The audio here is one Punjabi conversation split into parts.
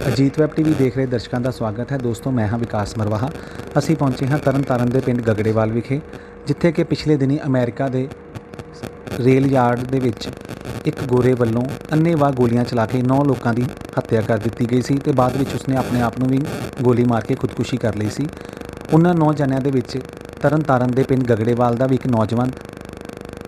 ਅਜੀਤ ਵੈਬ ਟੀਵੀ ਦੇਖ ਰਹੇ ਦਰਸ਼ਕਾਂ ਦਾ ਸਵਾਗਤ ਹੈ। ਦੋਸਤੋ, ਮੈਂ ਹਾਂ ਵਿਕਾਸ ਮਰਵਾਹਾ। ਅਸੀਂ ਪਹੁੰਚੇ ਹਾਂ ਤਰਨਤਾਰਨ ਦੇ ਪਿੰਡ ਗਗੜੇਵਾਲ ਵਿਖੇ, ਜਿੱਥੇ ਕਿ ਪਿਛਲੇ ਦਿਨੀ ਅਮਰੀਕਾ ਦੇ ਰੇਲ ਯਾਰਡ ਦੇ ਵਿੱਚ ਇੱਕ ਗੋਰੇ ਵੱਲੋਂ ਅੰਨ੍ਹੇਵਾਹ ਗੋਲੀਆਂ ਚਲਾ ਕੇ 9 ਲੋਕਾਂ ਦੀ ਹੱਤਿਆ ਕਰ ਦਿੱਤੀ ਗਈ ਸੀ ਅਤੇ ਬਾਅਦ ਵਿੱਚ ਉਸਨੇ ਆਪਣੇ ਆਪ ਨੂੰ ਵੀ ਗੋਲੀ ਮਾਰ ਕੇ ਖੁਦਕੁਸ਼ੀ ਕਰ ਲਈ ਸੀ। ਉਹਨਾਂ 9 ਜਣਿਆਂ ਦੇ ਵਿੱਚ ਤਰਨਤਾਰਨ ਦੇ ਪਿੰਡ ਗਗੜੇਵਾਲ ਦਾ ਵੀ ਇੱਕ ਨੌਜਵਾਨ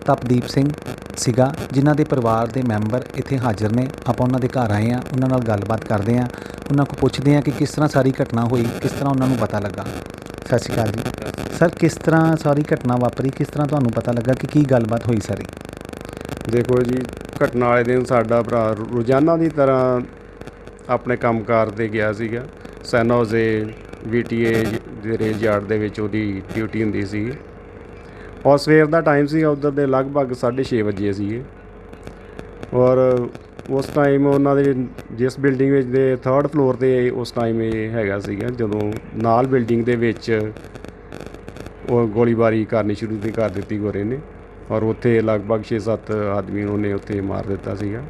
ਤਪਦੀਪ ਸਿੰਘ ਸੀਗਾ, ਜਿਨ੍ਹਾਂ ਦੇ ਪਰਿਵਾਰ ਦੇ ਮੈਂਬਰ ਇੱਥੇ ਹਾਜ਼ਰ ਨੇ। ਆਪਾਂ ਉਹਨਾਂ ਦੇ ਘਰ ਆਏ ਹਾਂ, ਉਹਨਾਂ ਨਾਲ ਗੱਲਬਾਤ ਕਰਦੇ ਹਾਂ, ਉਹਨਾਂ ਕੋਲ ਪੁੱਛਦੇ ਹਾਂ ਕਿ ਕਿਸ ਤਰ੍ਹਾਂ ਸਾਰੀ ਘਟਨਾ ਹੋਈ, ਕਿਸ ਤਰ੍ਹਾਂ ਉਹਨਾਂ ਨੂੰ ਪਤਾ ਲੱਗਾ। ਸਤਿ ਸ਼੍ਰੀ ਅਕਾਲ ਜੀ ਸਰ, ਕਿਸ ਤਰ੍ਹਾਂ ਸਾਰੀ ਘਟਨਾ ਵਾਪਰੀ, ਕਿਸ ਤਰ੍ਹਾਂ ਤੁਹਾਨੂੰ ਪਤਾ ਲੱਗਾ ਕਿ ਕੀ ਗੱਲਬਾਤ ਹੋਈ ਸਾਰੀ? ਦੇਖੋ ਜੀ, ਘਟਨਾ ਵਾਲੇ ਦਿਨ ਸਾਡਾ ਭਰਾ ਰੋਜ਼ਾਨਾ ਦੀ ਤਰ੍ਹਾਂ ਆਪਣੇ ਕੰਮਕਾਰ 'ਤੇ ਗਿਆ ਸੀਗਾ। ਸੈਨ ਹੋਜ਼ੇ VTA ਦੇ ਰੇਲ ਯਾਰਡ ਦੇ ਵਿੱਚ ਉਹਦੀ ਡਿਊਟੀ ਹੁੰਦੀ ਸੀ ਔਰ ਸਵੇਰ ਦਾ ਟਾਈਮ ਸੀਗਾ, ਉੱਧਰ ਦੇ ਲਗਭਗ 6:30 ਵਜੇ ਸੀਗੇ। ਔਰ ਉਸ ਟਾਈਮ ਉਹਨਾਂ ਦੇ ਜਿਸ ਬਿਲਡਿੰਗ ਵਿੱਚ ਦੇ 3rd ਫਲੋਰ 'ਤੇ ਉਸ ਟਾਈਮ ਇਹ ਹੈਗਾ ਸੀਗਾ, ਜਦੋਂ ਨਾਲ ਬਿਲਡਿੰਗ ਦੇ ਵਿੱਚ ਉਹ ਗੋਲੀਬਾਰੀ ਕਰਨੀ ਸ਼ੁਰੂ ਕਰ ਦਿੱਤੀ ਗੋਰੇ ਨੇ ਔਰ ਉੱਥੇ ਲਗਭਗ 6-7 ਆਦਮੀ ਉਹਨੇ ਉੱਥੇ ਮਾਰ ਦਿੱਤਾ ਸੀਗਾ।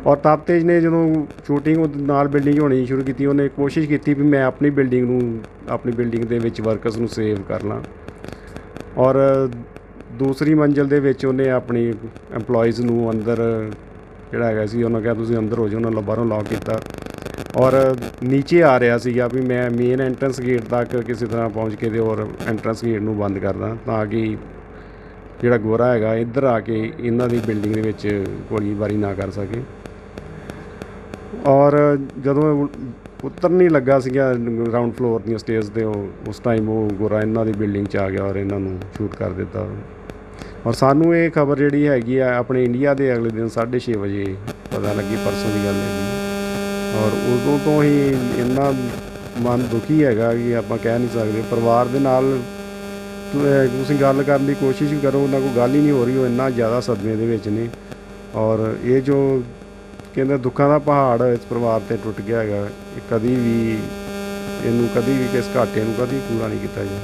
ਔਰ ਤਪਤੇਜ ਨੇ ਜਦੋਂ ਸ਼ੂਟਿੰਗ ਨਾਲ ਬਿਲਡਿੰਗ ਹੋਣੀ ਸ਼ੁਰੂ ਕੀਤੀ, ਉਹਨੇ ਕੋਸ਼ਿਸ਼ ਕੀਤੀ ਵੀ ਮੈਂ ਆਪਣੀ ਬਿਲਡਿੰਗ ਦੇ ਵਿੱਚ ਵਰਕਰਸ ਨੂੰ ਸੇਵ ਕਰ ਲਾਂ। ਔਰ ਦੂਸਰੀ ਮੰਜ਼ਿਲ ਦੇ ਵਿੱਚ ਉਹਨੇ ਆਪਣੀ ਐਮਪਲੋਈਜ਼ ਨੂੰ ਅੰਦਰ ਜਿਹੜਾ ਹੈਗਾ ਸੀ, ਉਹਨਾਂ ਕਿਹਾ ਤੁਸੀਂ ਅੰਦਰ ਹੋ ਜਾਓ, ਉਹਨਾਂ ਬਾਹਰੋਂ ਲੌਕ ਕੀਤਾ। ਔਰ ਨੀਚੇ ਆ ਰਿਹਾ ਸੀਗਾ ਵੀ ਮੈਂ ਮੇਨ ਐਂਟਰੈਂਸ ਗੇਟ ਤੱਕ ਕਿਸੇ ਤਰ੍ਹਾਂ ਪਹੁੰਚ ਕੇ ਅਤੇ ਔਰ ਐਂਟਰੈਂਸ ਗੇਟ ਨੂੰ ਬੰਦ ਕਰਦਾ ਤਾਂ ਕਿ ਜਿਹੜਾ ਗੋਰਾ ਹੈਗਾ ਇੱਧਰ ਆ ਕੇ ਇਹਨਾਂ ਦੀ ਬਿਲਡਿੰਗ ਦੇ ਵਿੱਚ ਗੋਲੀਬਾਰੀ ਨਾ ਕਰ ਸਕੇ। ਔਰ ਜਦੋਂ ਉਤਰਨ ਹੀ ਲੱਗਾ ਸੀਗਾ ਗਰਾਊਂਡ ਫਲੋਰ ਦੀਆਂ ਸਟੇਜ 'ਤੇ, ਉਸ ਟਾਈਮ ਉਹ ਗੋਰਾ ਇਹਨਾਂ ਦੀ ਬਿਲਡਿੰਗ 'ਚ ਆ ਗਿਆ ਔਰ ਇਹਨਾਂ ਨੂੰ ਸ਼ੂਟ ਕਰ ਦਿੱਤਾ। ਔਰ ਸਾਨੂੰ ਇਹ ਖਬਰ ਜਿਹੜੀ ਹੈਗੀ ਆ ਆਪਣੇ ਇੰਡੀਆ ਦੇ ਅਗਲੇ ਦਿਨ 6:30 ਵਜੇ ਪਤਾ ਲੱਗੀ, ਪਰਸੋਂ ਦੀ ਗੱਲ ਹੈਗੀ। ਔਰ ਉਦੋਂ ਤੋਂ ਹੀ ਇੰਨਾ ਮਨ ਦੁਖੀ ਹੈਗਾ ਕਿ ਆਪਾਂ ਕਹਿ ਨਹੀਂ ਸਕਦੇ। ਪਰਿਵਾਰ ਦੇ ਨਾਲ ਤੁਸੀਂ ਗੱਲ ਕਰਨ ਦੀ ਕੋਸ਼ਿਸ਼ ਵੀ ਕਰੋ, ਉਹਨਾਂ ਕੋਲ ਗੱਲ ਹੀ ਨਹੀਂ ਹੋ ਰਹੀ, ਉਹ ਇੰਨਾ ਜ਼ਿਆਦਾ ਸਦਮੇ ਦੇ ਵਿੱਚ ਨੇ। ਔਰ ਇਹ ਜੋ ਕਹਿੰਦੇ ਦੁੱਖਾਂ ਦਾ ਪਹਾੜ ਇਸ ਪਰਿਵਾਰ 'ਤੇ ਟੁੱਟ ਗਿਆ ਹੈਗਾ, ਇਹ ਕਦੀ ਵੀ ਕਿਸ ਘਾਟੇ ਨੂੰ ਕਦੀ ਪੂਰਾ ਨਹੀਂ ਕੀਤਾ ਜਾਵੇ।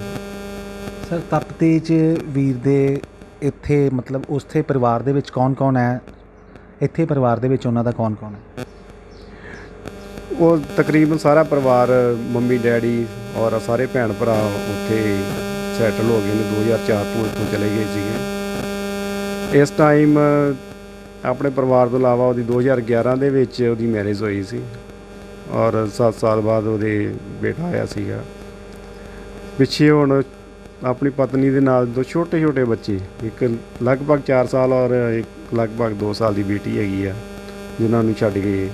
ਸਰ, ਤਪਤੇਜ ਵੀਰ ਦੇ ਇੱਥੇ ਮਤਲਬ ਉਸਥੇ ਪਰਿਵਾਰ ਦੇ ਵਿੱਚ ਕੌਣ ਹੈ? ਇੱਥੇ ਪਰਿਵਾਰ ਦੇ ਵਿੱਚ ਉਹਨਾਂ ਦਾ ਕੌਣ ਹੈ? ਉਹ ਤਕਰੀਬਨ ਸਾਰਾ ਪਰਿਵਾਰ, ਮੰਮੀ ਡੈਡੀ ਔਰ ਸਾਰੇ ਭੈਣ ਭਰਾ ਉੱਥੇ ਸੈਟਲ ਹੋ ਗਏ ਨੇ। 2004 ਤੋਂ ਇੱਥੋਂ ਚਲੇ ਗਏ ਸੀਗੇ। ਇਸ ਟਾਈਮ ਆਪਣੇ ਪਰਿਵਾਰ ਤੋਂ ਇਲਾਵਾ ਉਹਦੀ 2011 ਦੇ ਵਿੱਚ ਉਹਦੀ ਮੈਰਿਜ ਹੋਈ ਸੀ ਔਰ 7 ਸਾਲ ਬਾਅਦ ਉਹਦੇ ਬੇਟਾ ਆਇਆ ਸੀਗਾ। ਪਿੱਛੇ ਹੁਣ ਆਪਣੀ ਪਤਨੀ ਦੇ ਨਾਲ 2 ਛੋਟੇ ਬੱਚੇ, ਇੱਕ ਲਗਭਗ 4 ਸਾਲ ਔਰ ਇੱਕ ਲਗਭਗ 2 ਸਾਲ ਦੀ ਬੇਟੀ ਹੈਗੀ ਆ, ਜਿਨ੍ਹਾਂ ਨੂੰ ਛੱਡ ਕੇ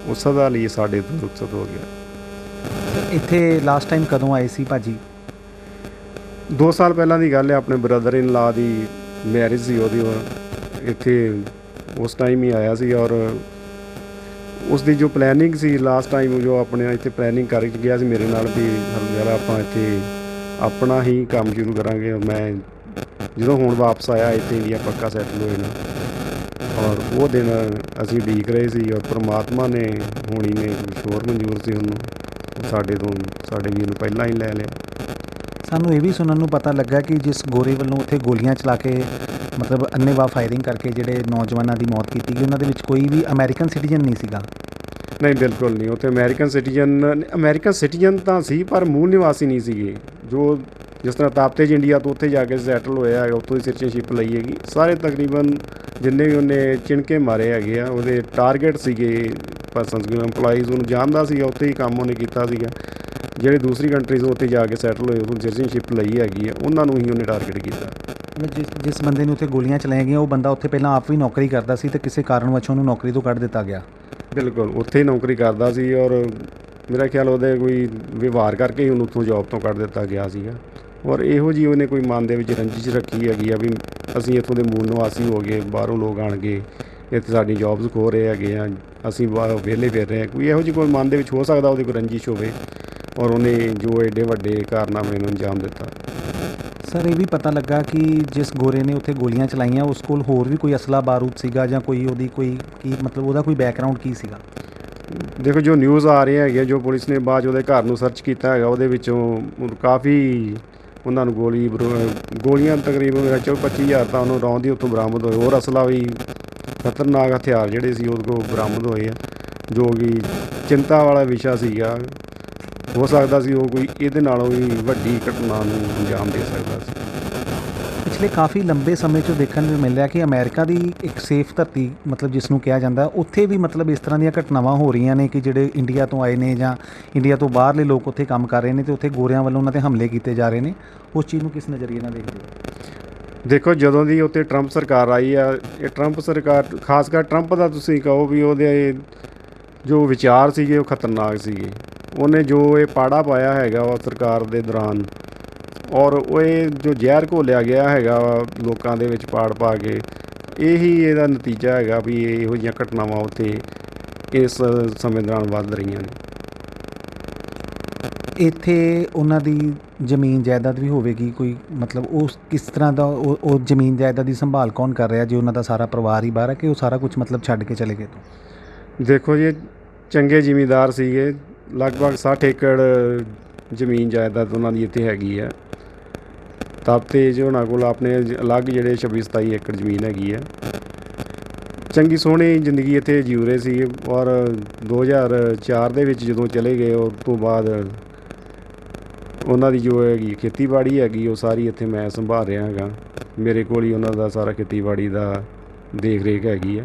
ਉਹ ਸਦਾ ਲਈ ਸਾਡੇ ਤੋਂ ਰੁਖਸਤ ਹੋ ਗਿਆ। ਇੱਥੇ ਲਾਸਟ ਟਾਈਮ ਕਦੋਂ ਆਏ ਸੀ ਭਾਜੀ? 2 ਸਾਲ ਪਹਿਲਾਂ ਦੀ ਗੱਲ ਹੈ। ਆਪਣੇ ਬ੍ਰਦਰ ਇਨ ਲਾ ਦੀ ਮੈਰਿਜ ਸੀ ਉਹਦੀ, ਇੱਥੇ ਉਸ ਟਾਈਮ ਹੀ ਆਇਆ ਸੀ। ਔਰ ਉਸ ਦੀ ਜੋ ਪਲੈਨਿੰਗ ਸੀ ਲਾਸਟ ਟਾਈਮ, ਜੋ ਆਪਣੇ ਇੱਥੇ ਪਲੈਨਿੰਗ ਕਰਕੇ ਗਿਆ ਸੀ ਮੇਰੇ ਨਾਲ ਵੀ ਹਰਮਿਆਲਾ ਆਪਾਂ ਇੱਥੇ ਆਪਣਾ ਹੀ ਕੰਮ ਸ਼ੁਰੂ ਕਰਾਂਗੇ। ਮੈਂ ਜਦੋਂ ਹੁਣ ਵਾਪਸ ਆਇਆ ਇੱਥੇ ਇੰਡੀਆ ਪੱਕਾ ਸੈਟਲ ਹੋਏ ਨਾ, ਔਰ ਉਹ ਦਿਨ ਅਸੀਂ ਉਡੀਕ ਰਹੇ ਸੀ ਔਰ ਪਰਮਾਤਮਾ ਨੇ ਹੋਣੀ ਨੇ ਕੁਛ ਹੋਰ ਮਨਜ਼ੂਰ ਸੀ ਉਹਨੂੰ, ਸਾਡੇ ਵੀਰ ਨੂੰ ਪਹਿਲਾਂ ਹੀ ਲੈ ਲਿਆ। ਸਾਨੂੰ ਇਹ ਵੀ ਸੁਣਨ ਨੂੰ ਪਤਾ ਲੱਗਾ ਕਿ ਜਿਸ ਗੋਰੇ ਵੱਲੋਂ ਉੱਥੇ ਗੋਲੀਆਂ ਚਲਾ ਕੇ ਮਤਲਬ ਅੰਨ੍ਹੇਵਾਹ ਫਾਇਰਿੰਗ ਕਰਕੇ ਜਿਹੜੇ ਨੌਜਵਾਨਾਂ ਦੀ ਮੌਤ ਕੀਤੀ ਗਈ, ਉਹਨਾਂ ਦੇ ਵਿੱਚ ਕੋਈ ਵੀ ਅਮਰੀਕਨ ਸਿਟੀਜ਼ਨ ਨਹੀਂ ਸੀਗਾ? ਨਹੀਂ, ਬਿਲਕੁਲ ਨਹੀਂ। ਉੱਥੇ ਅਮਰੀਕਨ ਸਿਟੀਜ਼ਨ ਤਾਂ ਸੀ, ਪਰ ਮੂਲ ਨਿਵਾਸੀ ਨਹੀਂ ਸੀਗੇ। ਜੋ ਜਿਸ ਤਰ੍ਹਾਂ ਤਪਤੇਜ ਇੰਡੀਆ ਤੋਂ ਉੱਥੇ ਜਾ ਕੇ ਸੈਟਲ ਹੋਇਆ ਹੈਗਾ, ਉੱਥੋਂ ਦੀ ਸਿਟੀਜ਼ਨਸ਼ਿਪ ਲਈ ਹੈਗੀ। ਸਾਰੇ ਤਕਰੀਬਨ ਜਿੰਨੇ ਵੀ ਉਹਨੇ ਚਿਣਕੇ ਮਾਰੇ ਹੈਗੇ ਆ, ਉਹਦੇ ਟਾਰਗੇਟ ਸੀਗੇ ਪਰਸਨਸ, ਇੰਪਲਾਈਜ਼। ਉਹਨੂੰ ਜਾਣਦਾ ਸੀਗਾ, ਉੱਥੇ ਹੀ ਕੰਮ ਉਹਨੇ ਕੀਤਾ ਸੀਗਾ। ਜਿਹੜੇ ਦੂਸਰੀ ਕੰਟਰੀਜ਼ ਉੱਥੇ ਜਾ ਕੇ ਸੈਟਲ ਹੋਏ, ਉਹਨੂੰ ਸਿਟੀਜ਼ਨਸ਼ਿਪ ਲਈ ਹੈਗੀ ਆ, ਉਹਨਾਂ ਨੂੰ ਹੀ ਉਹਨੇ ਟਾਰਗੇਟ ਕੀਤਾ। ਜਿਸ ਬੰਦੇ ਨੂੰ ਉੱਥੇ ਗੋਲੀਆਂ ਚਲਾਈਆਂ ਗਈਆਂ, ਉਹ ਬੰਦਾ ਉੱਥੇ ਪਹਿਲਾਂ ਆਪ ਵੀ ਨੌਕਰੀ ਕਰਦਾ ਸੀ ਅਤੇ ਕਿਸੇ ਕਾਰਨ ਵਜੋਂ ਉਹਨੂੰ ਨੌਕਰੀ ਤੋਂ ਕੱਢ ਦਿੱਤਾ ਗਿਆ? ਬਿਲਕੁਲ, ਉੱਥੇ ਹੀ ਨੌਕਰੀ ਕਰਦਾ ਸੀ ਔਰ ਮੇਰਾ ਖਿਆਲ ਉਹਦੇ ਕੋਈ ਵਿਵਹਾਰ ਕਰਕੇ ਹੀ ਉਹਨੂੰ ਉੱਥੋਂ ਜੋਬ ਤੋਂ ਕੱਢ ਦਿੱਤਾ ਗਿਆ ਸੀਗਾ। ਔਰ ਇਹੋ ਜਿਹੀ ਉਹਨੇ ਕੋਈ ਮਨ ਦੇ ਵਿੱਚ ਰੰਜਿਸ਼ ਰੱਖੀ ਹੈਗੀ ਆ ਵੀ ਅਸੀਂ ਇੱਥੋਂ ਦੇ ਮੂਲ ਨਿਵਾਸੀ ਹੋ ਗਏ, ਬਾਹਰੋਂ ਲੋਕ ਆਉਣਗੇ, ਇੱਥੇ ਸਾਡੀ ਜੋਬਸ ਖੋ ਰਹੇ ਹੈਗੇ ਆ, ਅਸੀਂ ਵਿਹਲੇ ਫਿਰ ਰਹੇ ਹਾਂ। ਕੋਈ ਇਹੋ ਜਿਹੀ ਕੋਈ ਮਨ ਦੇ ਵਿੱਚ ਹੋ ਸਕਦਾ ਉਹਦੀ ਕੋਈ ਰੰਜਿਸ਼ ਹੋਵੇ ਔਰ ਉਹਨੇ ਜੋ ਐਡੇ ਵੱਡੇ ਕਾਰਨਾਮੇ ਨੂੰ ਅੰਜਾਮ ਦਿੱਤਾ। ਸਰ, ਇਹ ਵੀ ਪਤਾ ਲੱਗਾ ਕਿ ਜਿਸ ਗੋਰੇ ਨੇ ਉੱਥੇ ਗੋਲੀਆਂ ਚਲਾਈਆਂ, ਉਸ ਕੋਲ ਹੋਰ ਵੀ ਕੋਈ ਅਸਲਾ ਬਾਰੂਦ ਸੀਗਾ ਜਾਂ ਕੋਈ ਉਹਦੀ ਕੋਈ ਕੀ ਮਤਲਬ ਉਹਦਾ ਕੋਈ ਬੈਕਗਰਾਊਂਡ ਕੀ ਸੀਗਾ? ਦੇਖੋ, ਜੋ ਨਿਊਜ਼ ਆ ਰਹੀਆਂ ਹੈਗੀਆਂ, ਜੋ ਪੁਲਿਸ ਨੇ ਬਾਅਦ ਉਹਦੇ ਘਰ ਨੂੰ ਸਰਚ ਕੀਤਾ ਹੈਗਾ, ਉਹਦੇ ਵਿੱਚੋਂ ਕਾਫੀ ਉਹਨਾਂ ਨੂੰ ਗੋਲੀਆਂ ਤਕਰੀਬਨ 25,000 ਤਾਂ ਉਹਨੂੰ ਰੌਂਦ ਹੀ ਉੱਥੋਂ ਬਰਾਮਦ ਹੋਏ। ਹੋਰ ਅਸਲਾ ਵੀ ਖਤਰਨਾਕ ਹਥਿਆਰ ਜਿਹੜੇ ਸੀ ਉਹਦੇ ਕੋਲ ਬਰਾਮਦ ਹੋਏ ਆ, ਜੋ ਕਿ ਚਿੰਤਾ ਵਾਲਾ ਵਿਸ਼ਾ ਸੀਗਾ। ਹੋ ਸਕਦਾ ਸੀ ਉਹ ਕੋਈ ਇਹਦੇ ਨਾਲੋਂ ਵੀ ਵੱਡੀ ਘਟਨਾ ਨੂੰ ਅੰਜਾਮ ਦੇ ਸਕਦਾ ਸੀ। ਪਿਛਲੇ ਕਾਫੀ ਲੰਬੇ ਸਮੇਂ 'ਚੋਂ ਦੇਖਣ ਨੂੰ ਮਿਲ ਰਿਹਾ ਕਿ ਅਮਰੀਕਾ ਦੀ ਇੱਕ ਸੇਫ ਧਰਤੀ ਮਤਲਬ ਜਿਸ ਨੂੰ ਕਿਹਾ ਜਾਂਦਾ, ਉੱਥੇ ਵੀ ਮਤਲਬ ਇਸ ਤਰ੍ਹਾਂ ਦੀਆਂ ਘਟਨਾਵਾਂ ਹੋ ਰਹੀਆਂ ਨੇ ਕਿ ਜਿਹੜੇ ਇੰਡੀਆ ਤੋਂ ਆਏ ਨੇ ਜਾਂ ਇੰਡੀਆ ਤੋਂ ਬਾਹਰਲੇ ਲੋਕ ਉੱਥੇ ਕੰਮ ਕਰ ਰਹੇ ਨੇ ਅਤੇ ਉੱਥੇ ਗੋਰਿਆਂ ਵੱਲੋਂ ਉਹਨਾਂ 'ਤੇ ਹਮਲੇ ਕੀਤੇ ਜਾ ਰਹੇ ਨੇ। ਉਸ ਚੀਜ਼ ਨੂੰ ਕਿਸ ਨਜ਼ਰੀਏ ਨਾਲ ਦੇਖਦੇ ਹੋ? ਦੇਖੋ, ਜਦੋਂ ਦੀ ਉੱਥੇ ਟਰੰਪ ਸਰਕਾਰ ਆਈ ਆ, ਇਹ ਟਰੰਪ ਸਰਕਾਰ, ਖਾਸ ਕਰ ਟਰੰਪ ਦਾ ਤੁਸੀਂ ਕਹੋ ਵੀ ਉਹਦੇ ਜੋ ਵਿਚਾਰ ਸੀਗੇ ਉਹ ਖਤਰਨਾਕ ਸੀਗੇ। ਉਹਨੇ ਜੋ ਇਹ ਪਾੜਾ ਪਾਇਆ ਹੈਗਾ ਵਾ ਸਰਕਾਰ ਦੇ ਦੌਰਾਨ, ਔਰ ਉਹ ਇਹ ਜੋ ਜ਼ਹਿਰ ਘੋਲਿਆ ਗਿਆ ਹੈਗਾ ਵਾ ਲੋਕਾਂ ਦੇ ਵਿੱਚ ਪਾੜ ਪਾ ਕੇ, ਇਹੀ ਇਹਦਾ ਨਤੀਜਾ ਹੈਗਾ ਵੀ ਇਹੋ ਜਿਹੀਆਂ ਘਟਨਾਵਾਂ ਉੱਥੇ ਇਸ ਸਮੇਂ ਦੌਰਾਨ ਵੱਧ ਰਹੀਆਂ ਨੇ। ਇੱਥੇ ਉਹਨਾਂ ਦੀ ਜ਼ਮੀਨ ਜਾਇਦਾਦ ਵੀ ਹੋਵੇਗੀ ਕੋਈ, ਮਤਲਬ ਉਹ ਕਿਸ ਤਰ੍ਹਾਂ ਦਾ ਉਹ ਜ਼ਮੀਨ ਜਾਇਦਾਦ ਦੀ ਸੰਭਾਲ ਕੌਣ ਕਰ ਰਿਹਾ ਜੇ ਉਹਨਾਂ ਦਾ ਸਾਰਾ ਪਰਿਵਾਰ ਹੀ ਬਾਹਰ ਹੈ ਕਿ ਉਹ ਸਾਰਾ ਕੁਝ ਮਤਲਬ ਛੱਡ ਕੇ ਚਲੇ ਗਏ ਤੋਂ? ਦੇਖੋ ਜੀ, ਚੰਗੇ ਜ਼ਿਮੀਂਦਾਰ ਸੀਗੇ, ਲਗਭਗ 60 ਏਕੜ ਜ਼ਮੀਨ ਜਾਇਦਾਦ ਉਹਨਾਂ ਦੀ ਇੱਥੇ ਹੈਗੀ ਆ। ਤਪਤੇਜ ਉਹਨਾਂ ਕੋਲ ਆਪਣੇ ਅਲੱਗ ਜਿਹੜੇ 26-27 ਏਕੜ ਜ਼ਮੀਨ ਹੈਗੀ ਆ। ਚੰਗੀ ਸੋਹਣੀ ਜ਼ਿੰਦਗੀ ਇੱਥੇ ਜਿਉ ਰਹੇ ਸੀ, ਔਰ 2004 ਦੇ ਵਿੱਚ ਜਦੋਂ ਚਲੇ ਗਏ ਉਸ ਤੋਂ ਬਾਅਦ ਉਹਨਾਂ ਦੀ ਜੋ ਹੈਗੀ ਖੇਤੀਬਾੜੀ ਹੈਗੀ ਉਹ ਸਾਰੀ ਇੱਥੇ ਮੈਂ ਸੰਭਾਲ ਰਿਹਾ ਹੈਗਾ। ਮੇਰੇ ਕੋਲ ਹੀ ਉਹਨਾਂ ਦਾ ਸਾਰਾ ਖੇਤੀਬਾੜੀ ਦਾ ਦੇਖ ਰੇਖ ਹੈਗੀ ਆ।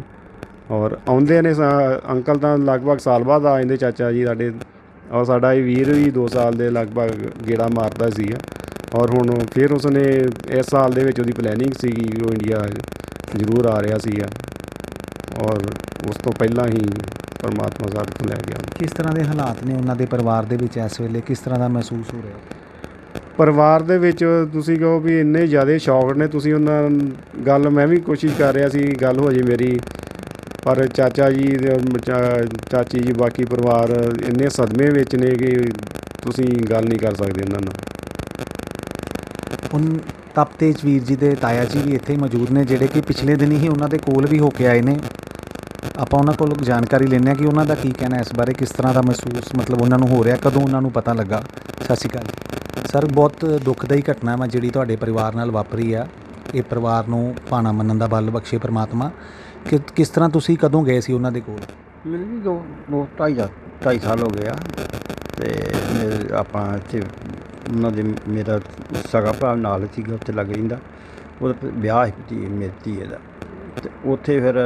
ਔਰ ਆਉਂਦੇ ਨੇ ਅੰਕਲ ਤਾਂ ਲਗਭਗ ਸਾਲ ਬਾਅਦ ਆ ਜਾਂਦੇ, ਚਾਚਾ ਜੀ ਸਾਡੇ, ਔਰ ਸਾਡਾ ਇਹ ਵੀਰ ਵੀ 2 ਸਾਲ ਦੇ ਲਗਭਗ ਗੇੜਾ ਮਾਰਦਾ ਸੀਗਾ। ਔਰ ਹੁਣ ਫਿਰ ਉਸਨੇ ਇਸ ਸਾਲ ਦੇ ਵਿੱਚ ਉਹਦੀ ਪਲੈਨਿੰਗ ਸੀਗੀ ਉਹ ਇੰਡੀਆ ਜ਼ਰੂਰ ਆ ਰਿਹਾ ਸੀਗਾ, ਔਰ ਉਸ ਤੋਂ ਪਹਿਲਾਂ ਹੀ ਪਰਮਾਤਮਾ ਸਾਡੇ ਤੋਂ ਲੈ ਗਿਆ। ਕਿਸ ਤਰ੍ਹਾਂ ਦੇ ਹਾਲਾਤ ਨੇ ਉਹਨਾਂ ਦੇ ਪਰਿਵਾਰ ਦੇ ਵਿੱਚ ਇਸ ਵੇਲੇ, ਕਿਸ ਤਰ੍ਹਾਂ ਦਾ ਮਹਿਸੂਸ ਹੋ ਰਿਹਾ? ਪਰਿਵਾਰ ਦੇ ਵਿੱਚ ਤੁਸੀਂ ਕਹੋ ਵੀ ਇੰਨੇ ਜ਼ਿਆਦਾ ਸ਼ੌਕ ਨੇ, ਤੁਸੀਂ ਉਹਨਾਂ ਗੱਲ, ਮੈਂ ਵੀ ਕੋਸ਼ਿਸ਼ ਕਰ ਰਿਹਾ ਸੀ ਗੱਲ ਹੋ ਜੇ ਮੇਰੀ, ਪਰ ਚਾਚਾ ਜੀ ਚਾਚੀ ਜੀ ਬਾਕੀ ਪਰਿਵਾਰ ਇੰਨੇ ਸਦਮੇ ਵਿੱਚ ਨੇ ਕਿ ਤੁਸੀਂ ਗੱਲ ਨਹੀਂ ਕਰ ਸਕਦੇ ਉਹਨਾਂ ਨਾਲ। ਹੁਣ ਤਪਤੇਜ ਵੀਰ ਜੀ ਦੇ ਤਾਇਆ ਜੀ ਵੀ ਇੱਥੇ ਹੀ ਮੌਜੂਦ ਨੇ, ਜਿਹੜੇ ਕਿ ਪਿਛਲੇ ਦਿਨ ਹੀ ਉਹਨਾਂ ਦੇ ਕੋਲ ਵੀ ਹੋ ਕੇ ਆਏ ਨੇ। ਆਪਾਂ ਉਹਨਾਂ ਕੋਲ ਜਾਣਕਾਰੀ ਲੈਂਦੇ ਹਾਂ ਕਿ ਉਹਨਾਂ ਦਾ ਕੀ ਕਹਿਣਾ ਇਸ ਬਾਰੇ, ਕਿਸ ਤਰ੍ਹਾਂ ਦਾ ਮਹਿਸੂਸ ਮਤਲਬ ਉਹਨਾਂ ਨੂੰ ਹੋ ਰਿਹਾ, ਕਦੋਂ ਉਹਨਾਂ ਨੂੰ ਪਤਾ ਲੱਗਾ। ਸਤਿ ਸ਼੍ਰੀ ਅਕਾਲ ਸਰ, ਬਹੁਤ ਦੁਖਦਾਈ ਘਟਨਾ ਵਾ ਜਿਹੜੀ ਤੁਹਾਡੇ ਪਰਿਵਾਰ ਨਾਲ ਵਾਪਰੀ ਆ। ਇਹ ਪਰਿਵਾਰ ਨੂੰ ਭਾਣਾ ਮੰਨਣ ਦਾ ਬਲ ਬਖਸ਼ੇ ਪਰਮਾਤਮਾ। ਕਿ ਕਿਸ ਤਰ੍ਹਾਂ ਤੁਸੀਂ ਕਦੋਂ ਗਏ ਸੀ ਉਹਨਾਂ ਦੇ ਕੋਲ? ਮੈਨੂੰ ਵੀ 2-2.5 ਸਾਲ ਹੋ ਗਏ ਆ। ਅਤੇ ਆਪਾਂ ਇੱਥੇ ਉਹਨਾਂ ਦੇ ਮੇਰਾ ਸਗਾ ਭਰਾ ਨਾਲ ਸੀਗਾ, ਉੱਥੇ ਲੱਗ ਰਹਿੰਦਾ। ਉਹਦਾ ਵਿਆਹ ਸੀ ਮੇਰੀ ਧੀ ਦਾ, ਅਤੇ ਉੱਥੇ ਫਿਰ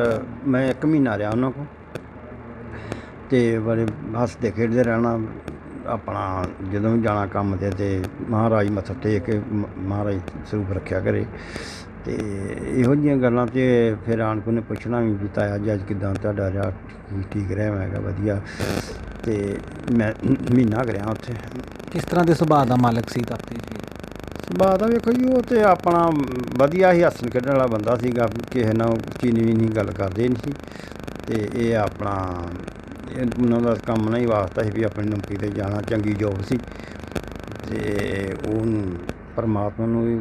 ਮੈਂ 1 ਮਹੀਨਾ ਰਿਹਾ ਉਹਨਾਂ ਕੋਲ। ਅਤੇ ਬੜੇ ਹੱਸਦੇ ਖੇਡਦੇ ਰਹਿਣਾ। ਆਪਣਾ ਜਦੋਂ ਵੀ ਜਾਣਾ ਕੰਮ 'ਤੇ ਮਹਾਰਾਜ ਮੱਥਾ ਟੇਕ ਕੇ ਮਹਾਰਾਜ ਸਰੂਪ ਰੱਖਿਆ ਕਰੇ। ਅਤੇ ਇਹੋ ਜਿਹੀਆਂ ਗੱਲਾਂ 'ਤੇ ਫਿਰ ਆਣ ਕੇ ਉਹਨੇ ਪੁੱਛਣਾ ਵੀ ਤਾਇਆ ਜੀ ਅੱਜ ਕਿੱਦਾਂ ਤੁਹਾਡਾ ਰਿਹਾ? ਠੀਕ ਰਿਹਾ? ਮੈਂ ਕਿਹਾ ਵਧੀਆ। ਅਤੇ ਮੈਂ ਮਹੀਨਾ ਕੁ ਰਿਹਾ ਉੱਥੇ। ਕਿਸ ਤਰ੍ਹਾਂ ਦੇ ਸੁਭਾਅ ਦਾ ਮਾਲਕ ਸੀ ਤਪਤੇਜ ਵੀਰ? ਸੁਭਾਅ ਦਾ ਵੇਖੋ ਜੀ, ਉਹ ਤਾਂ ਆਪਣਾ ਵਧੀਆ ਹੀ ਹੱਸਣ ਖੇਡਣ ਵਾਲਾ ਬੰਦਾ ਸੀਗਾ, ਕਿਸੇ ਨਾਲ ਚੀਨੀ ਵੀ ਨਹੀਂ ਗੱਲ ਕਰਦੇ ਨਹੀਂ ਸੀ। ਅਤੇ ਇਹ ਆਪਣਾ ਉਹਨਾਂ ਦਾ ਕੰਮ ਨਾਲ ਹੀ ਵਾਸਤਾ ਸੀ ਵੀ ਆਪਣੀ ਨੌਕਰੀ 'ਤੇ ਜਾਣਾ, ਚੰਗੀ ਜੋਬ ਸੀ। ਅਤੇ ਉਹਨੂੰ ਪਰਮਾਤਮਾ ਨੂੰ ਵੀ।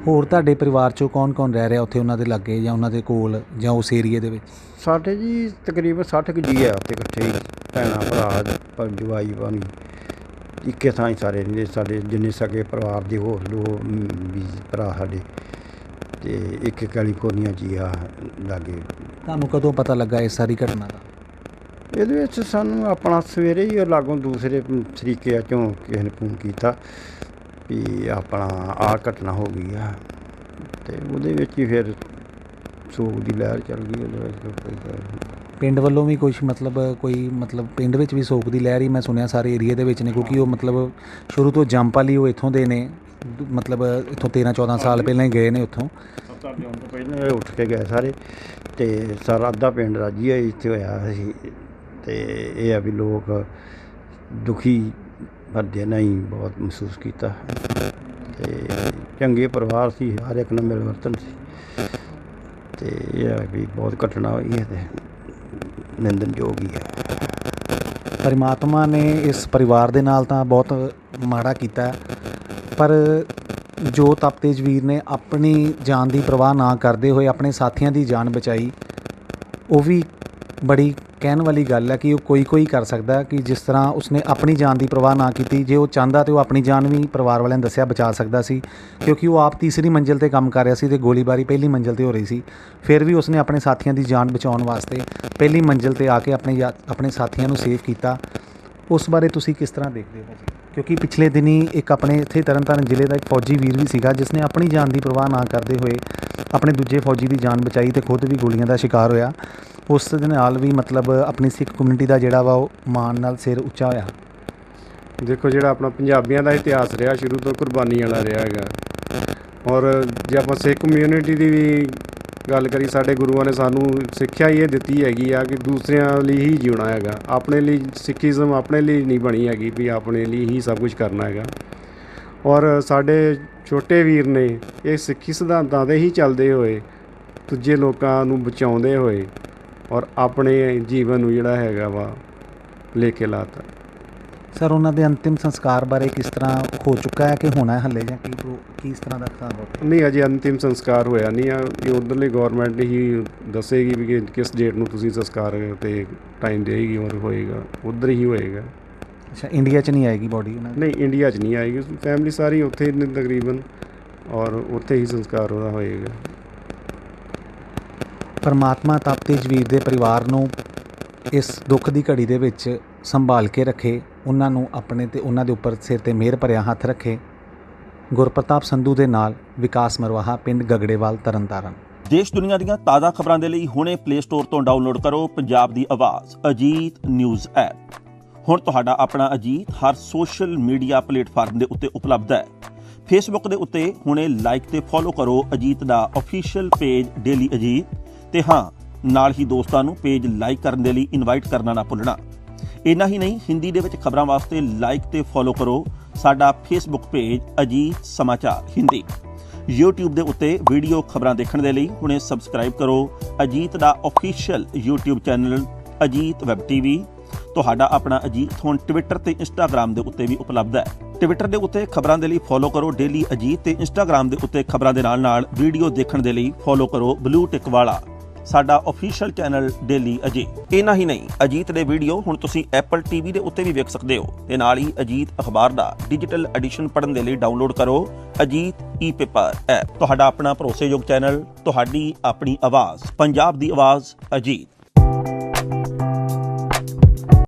ਹੋਰ ਤੁਹਾਡੇ ਪਰਿਵਾਰ 'ਚੋਂ ਕੌਣ ਕੌਣ ਰਹਿ ਰਿਹਾ ਉੱਥੇ ਉਹਨਾਂ ਦੇ ਲਾਗੇ ਜਾਂ ਉਹਨਾਂ ਦੇ ਕੋਲ ਜਾਂ ਉਸ ਏਰੀਏ ਦੇ ਵਿੱਚ? ਸਾਡੇ ਜੀ ਤਕਰੀਬਨ 60 ਕੁ ਜੀ ਆ ਉੱਥੇ ਇਕੱਠੇ ਹੀ, ਭੈਣਾਂ ਭਰਾ ਪਰ ਜਵਾਈ ਭਾਣੀ ਇੱਕੇ ਥਾਂ ਹੀ ਸਾਰੇ ਰਹਿੰਦੇ। ਸਾਡੇ ਜਿੰਨੇ ਸਕੇ ਪਰਿਵਾਰ ਦੇ ਹੋਰ 2 ਵੀ ਭਰਾ ਸਾਡੇ, ਅਤੇ ਇੱਕ ਕੈਲੀਫੋਰਨੀਆ 'ਚ ਹੀ ਆ ਲਾਗੇ। ਤੁਹਾਨੂੰ ਕਦੋਂ ਪਤਾ ਲੱਗਾ ਇਸ ਸਾਰੀ ਘਟਨਾ ਦਾ? ਇਹਦੇ ਵਿੱਚ ਸਾਨੂੰ ਆਪਣਾ ਸਵੇਰੇ ਹੀ ਲਾਗੋਂ ਦੂਸਰੇ ਤਰੀਕੇ 'ਚੋਂ ਕਿਸੇ ਨੇ ਫੋਨ ਕੀਤਾ ਵੀ ਆਪਣਾ ਆਹ ਘਟਨਾ ਹੋ ਗਈ ਆ, ਅਤੇ ਉਹਦੇ ਵਿੱਚ ਹੀ ਫਿਰ ਸੋਗ ਦੀ ਲਹਿਰ ਚੱਲ ਗਈ ਉਹਦੇ ਵਿੱਚ। ਪਿੰਡ ਵੱਲੋਂ ਵੀ ਕੁਛ ਮਤਲਬ ਪਿੰਡ ਵਿੱਚ ਵੀ ਸੋਗ ਦੀ ਲਹਿਰ ਹੀ ਮੈਂ ਸੁਣਿਆ ਸਾਰੇ ਏਰੀਏ ਦੇ ਵਿੱਚ ਨੇ, ਕਿਉਂਕਿ ਉਹ ਮਤਲਬ ਸ਼ੁਰੂ ਤੋਂ ਜੰਮਪਲ ਉਹ ਇੱਥੋਂ ਦੇ ਨੇ, ਮਤਲਬ ਇੱਥੋਂ 13-14 ਸਾਲ ਪਹਿਲਾਂ ਹੀ ਗਏ ਨੇ ਉੱਥੋਂ। ਪਹਿਲਾਂ ਉੱਠ ਕੇ ਗਏ ਸਾਰੇ, ਅਤੇ ਸਾਰਾ ਅੱਧਾ ਪਿੰਡ ਰਾਜੀ ਹੋਇਆ ਇੱਥੇ ਹੋਇਆ ਸੀ। ਅਤੇ ਇਹ ਆ ਵੀ ਲੋਕ ਦੁਖੀ ਭਰਦੇ ਨਹੀਂ ਬਹੁਤ ਮਹਿਸੂਸ ਕੀਤਾ। ਅਤੇ ਚੰਗੇ ਪਰਿਵਾਰ ਸੀ, ਹਰ ਇੱਕ ਨਾਲ ਮਿਲਵਰਤਨ ਸੀ। ਅਤੇ ਇਹ ਆ ਵੀ ਬਹੁਤ ਘਟਨਾ ਹੋਈ ਹੈ ਅਤੇ ਨਿੰਦਣਯੋਗ ਹੀ ਹੈ। ਪਰਮਾਤਮਾ ਨੇ ਇਸ ਪਰਿਵਾਰ ਦੇ ਨਾਲ ਤਾਂ ਬਹੁਤ ਮਾੜਾ ਕੀਤਾ, ਪਰ ਜੋ ਤਪਤੇਜ ਵੀਰ ਨੇ ਆਪਣੀ ਜਾਨ ਦੀ ਪਰਵਾਹ ਨਾ ਕਰਦੇ ਹੋਏ ਆਪਣੇ ਸਾਥੀਆਂ ਦੀ ਜਾਨ ਬਚਾਈ, ਉਹ ਵੀ ਬੜੀ ਕਹਿਣ ਵਾਲੀ ਗੱਲ ਹੈ ਕਿ ਉਹ ਕੋਈ ਕਰ ਸਕਦਾ ਕਿ ਜਿਸ ਤਰ੍ਹਾਂ ਉਸਨੇ ਆਪਣੀ ਜਾਨ ਦੀ ਪਰਵਾਹ ਨਾ ਕੀਤੀ। ਜੇ ਉਹ ਚਾਹੁੰਦਾ ਤਾਂ ਉਹ ਆਪਣੀ ਜਾਨ ਵੀ ਪਰਿਵਾਰ ਵਾਲਿਆਂ ਨੇ ਦੱਸਿਆ ਬਚਾ ਸਕਦਾ ਸੀ, ਕਿਉਂਕਿ ਉਹ ਆਪ ਤੀਸਰੀ ਮੰਜ਼ਿਲ 'ਤੇ ਕੰਮ ਕਰ ਰਿਹਾ ਸੀ ਅਤੇ ਗੋਲੀਬਾਰੀ ਪਹਿਲੀ ਮੰਜ਼ਿਲ 'ਤੇ ਹੋ ਰਹੀ ਸੀ। ਫਿਰ ਵੀ ਉਸਨੇ ਆਪਣੇ ਸਾਥੀਆਂ ਦੀ ਜਾਨ ਬਚਾਉਣ ਵਾਸਤੇ ਪਹਿਲੀ ਮੰਜ਼ਿਲ 'ਤੇ ਆ ਕੇ ਆਪਣੇ ਸਾਥੀਆਂ ਨੂੰ ਸੇਵ ਕੀਤਾ। ਉਸ ਬਾਰੇ ਤੁਸੀਂ ਕਿਸ ਤਰ੍ਹਾਂ ਦੇਖਦੇ ਹੋ ਜੀ? ਕਿਉਂਕਿ ਪਿਛਲੇ ਦਿਨੀ ਇੱਕ ਆਪਣੇ ਇੱਥੇ ਤਰਨਤਾਰਨ ਜ਼ਿਲ੍ਹੇ ਦਾ ਇੱਕ ਫੌਜੀ ਵੀਰ ਵੀ ਸੀਗਾ ਜਿਸ ਨੇ ਆਪਣੀ ਜਾਨ ਦੀ ਪਰਵਾਹ ਨਾ ਕਰਦੇ ਹੋਏ ਆਪਣੇ ਦੂਜੇ ਫੌਜੀ ਦੀ ਜਾਨ ਬਚਾਈ ਅਤੇ ਖੁਦ ਵੀ ਗੋਲੀਆਂ ਦਾ ਸ਼ਿਕਾਰ ਹੋਇਆ। ਉਸ ਦੇ ਨਾਲ ਵੀ ਮਤਲਬ ਆਪਣੀ ਸਿੱਖ ਕਮਿਊਨਿਟੀ ਦਾ ਜਿਹੜਾ ਵਾ ਉਹ ਮਾਣ ਨਾਲ ਸਿਰ ਉੱਚਾ ਹੋਇਆ। ਦੇਖੋ, ਜਿਹੜਾ ਆਪਣਾ ਪੰਜਾਬੀਆਂ ਦਾ ਇਤਿਹਾਸ ਰਿਹਾ ਸ਼ੁਰੂ ਤੋਂ ਕੁਰਬਾਨੀ ਵਾਲਾ ਰਿਹਾ ਹੈਗਾ। ਔਰ ਜੇ ਆਪਾਂ ਸਿੱਖ ਕਮਿਊਨਿਟੀ ਦੀ ਵੀ ਗੱਲ ਕਰੀ, ਸਾਡੇ ਗੁਰੂਆਂ ਨੇ ਸਾਨੂੰ ਸਿੱਖਿਆ ਹੀ ਇਹ ਦਿੱਤੀ ਹੈਗੀ ਆ ਕਿ ਦੂਸਰਿਆਂ ਲਈ ਹੀ ਜਿਉਣਾ ਹੈਗਾ। ਆਪਣੇ ਲਈ ਸਿੱਖੀਜ਼ਮ ਆਪਣੇ ਲਈ ਨਹੀਂ ਬਣੀ ਹੈਗੀ ਵੀ ਆਪਣੇ ਲਈ ਹੀ ਸਭ ਕੁਝ ਕਰਨਾ ਹੈਗਾ। ਔਰ ਸਾਡੇ ਛੋਟੇ ਵੀਰ ਨੇ ਇਹ ਸਿੱਖੀ ਸਿਧਾਂਤਾਂ 'ਤੇ ਹੀ ਚੱਲਦੇ ਹੋਏ ਦੂਜੇ ਲੋਕਾਂ ਨੂੰ ਬਚਾਉਂਦੇ ਹੋਏ ਔਰ ਆਪਣੇ ਜੀਵਨ ਨੂੰ ਜਿਹੜਾ ਹੈਗਾ ਵਾ ਲੈ ਕੇ ਲਾਤਾ। ਸਰ, ਉਹਨਾਂ ਦੇ ਅੰਤਿਮ ਸੰਸਕਾਰ ਬਾਰੇ ਕਿਸ ਤਰ੍ਹਾਂ ਹੋ ਚੁੱਕਾ ਹੈ ਕਿ ਹੋਣਾ ਹੈ ਹਾਲੇ, ਜਾਂ ਕਿਸ ਤਰ੍ਹਾਂ ਦਾ ਹਿਸਾਬ ਹੋ? ਨਹੀਂ, ਅਜੇ ਅੰਤਿਮ ਸੰਸਕਾਰ ਹੋਇਆ ਨਹੀਂ ਆ। ਇਹ ਉੱਧਰਲੀ ਗੌਰਮੈਂਟ ਹੀ ਦੱਸੇਗੀ ਵੀ ਕਿਸ ਡੇਟ ਨੂੰ ਤੁਸੀਂ ਸੰਸਕਾਰ 'ਤੇ ਟਾਈਮ ਦੇਗੀ ਔਰ ਹੋਏਗਾ, ਉੱਧਰ ਹੀ ਹੋਏਗਾ। ਅੱਛਾ, ਇੰਡੀਆ 'ਚ ਨਹੀਂ ਆਏਗੀ ਬੋਡੀ ਉਹਨਾਂ ਦੀ? ਨਹੀਂ, ਇੰਡੀਆ 'ਚ ਨਹੀਂ ਆਏਗੀ। ਫੈਮਿਲੀ ਸਾਰੀ ਉੱਥੇ ਹੀ ਨੇ ਤਕਰੀਬਨ, ਔਰ ਉੱਥੇ ਹੀ ਸੰਸਕਾਰ ਉਹਦਾ ਹੋਏਗਾ। ਪਰਮਾਤਮਾ ਤਪ ਤੇਜ ਵੀਰ ਦੇ ਪਰਿਵਾਰ ਨੂੰ ਇਸ ਦੁੱਖ ਦੀ ਘੜੀ ਦੇ ਵਿੱਚ ਸੰਭਾਲ ਕੇ ਰੱਖੇ, ਉਹਨਾਂ ਨੂੰ ਆਪਣੇ ਤੇ ਉਹਨਾਂ ਦੇ ਉੱਪਰ ਸਿਰ 'ਤੇ ਮਿਹਰ ਭਰਿਆ ਹੱਥ ਰੱਖੇ। ਗੁਰਪ੍ਰਤਾਪ ਸੰਧੂ ਦੇ ਨਾਲ ਵਿਕਾਸ ਮਰਵਾਹਾ, ਪਿੰਡ ਗਗੜੇਵਾਲ, ਤਰਨਤਾਰਨ। ਦੇਸ਼ ਦੁਨੀਆ ਦੀਆਂ ਤਾਜ਼ਾ ਖਬਰਾਂ ਦੇ ਲਈ ਹੁਣੇ ਪਲੇ ਸਟੋਰ ਤੋਂ ਡਾਊਨਲੋਡ ਕਰੋ ਪੰਜਾਬ ਦੀ ਆਵਾਜ਼ ਅਜੀਤ ਨਿਊਜ਼ ਐਪ। ਹੁਣ ਤੁਹਾਡਾ ਆਪਣਾ ਅਜੀਤ ਹਰ ਸੋਸ਼ਲ ਮੀਡੀਆ ਪਲੇਟਫਾਰਮ ਦੇ ਉੱਤੇ ਉਪਲਬਧ ਹੈ। ਫੇਸਬੁੱਕ ਦੇ ਉੱਤੇ ਹੁਣੇ ਲਾਈਕ ਤੇ ਫੋਲੋ ਕਰੋ ਅਜੀਤ ਦਾ ਅਫੀਸ਼ੀਅਲ ਪੇਜ ਡੇਲੀ ਅਜੀਤ, ਤੇ ਹਾਂ, ਨਾਲ ਹੀ ਦੋਸਤਾਂ ਨੂੰ ਪੇਜ ਲਾਈਕ ਕਰਨ ਦੇ ਲਈ ਇਨਵਾਈਟ ਕਰਨਾ ਨਾ ਭੁੱਲਣਾ। ਇੰਨਾ ਹੀ ਨਹੀਂ, ਹਿੰਦੀ ਦੇ ਵਿੱਚ ਖਬਰਾਂ ਵਾਸਤੇ ਲਾਈਕ ਤੇ ਫੋਲੋ ਕਰੋ ਸਾਡਾ ਫੇਸਬੁੱਕ ਪੇਜ ਅਜੀਤ ਸਮਾਚਾਰ ਹਿੰਦੀ। YouTube ਦੇ ਉੱਤੇ ਵੀਡੀਓ ਖਬਰਾਂ ਦੇਖਣ ਦੇ ਲਈ ਹੁਣੇ ਸਬਸਕ੍ਰਾਈਬ ਕਰੋ ਅਜੀਤ ਦਾ official YouTube channel Ajit web TV। ਤੁਹਾਡਾ ਆਪਣਾ ਅਜੀਤ ਹੁਣ ਟਵਿੱਟਰ ਤੇ ਇੰਸਟਾਗ੍ਰਾਮ ਦੇ ਉੱਤੇ ਵੀ ਉਪਲਬਧ ਹੈ। ਟਵਿੱਟਰ ਦੇ ਉੱਤੇ ਖਬਰਾਂ ਦੇ ਲਈ ਫੋਲੋ ਕਰੋ ਡੇਲੀ ਅਜੀਤ, ਤੇ ਇੰਸਟਾਗ੍ਰਾਮ ਦੇ ਉੱਤੇ ਖਬਰਾਂ ਦੇ ਨਾਲ ਵੀਡੀਓ ਦੇਖਣ ਦੇ ਲਈ ਫੋਲੋ ਕਰੋ ਬਲੂ ਟਿਕ ਵਾਲਾ ਸਾਡਾ ਅਫੀਸ਼ੀਅਲ ਚੈਨਲ ਡੇਲੀ ਅਜੀਤ। ਇੰਨਾ ਹੀ ਨਹੀਂ, ਅਜੀਤ ਦੇ ਵੀਡੀਓ ਹੁਣ ਤੁਸੀਂ Apple TV ਦੇ ਉੱਤੇ ਵੀ ਵੇਖ ਸਕਦੇ ਹੋ, ਤੇ ਨਾਲ ਹੀ ਅਜੀਤ ਅਖਬਾਰ ਦਾ ਡਿਜੀਟਲ ਐਡੀਸ਼ਨ ਪੜ੍ਹਨ ਦੇ ਲਈ ਡਾਊਨਲੋਡ ਕਰੋ ਅਜੀਤ ਈ-ਪੇਪਰ ਐਪ। ਤੁਹਾਡਾ ਆਪਣਾ ਭਰੋਸੇਯੋਗ ਚੈਨਲ, ਤੁਹਾਡੀ ਆਪਣੀ ਆਵਾਜ਼, ਪੰਜਾਬ ਦੀ ਆਵਾਜ਼ ਅਜੀਤ।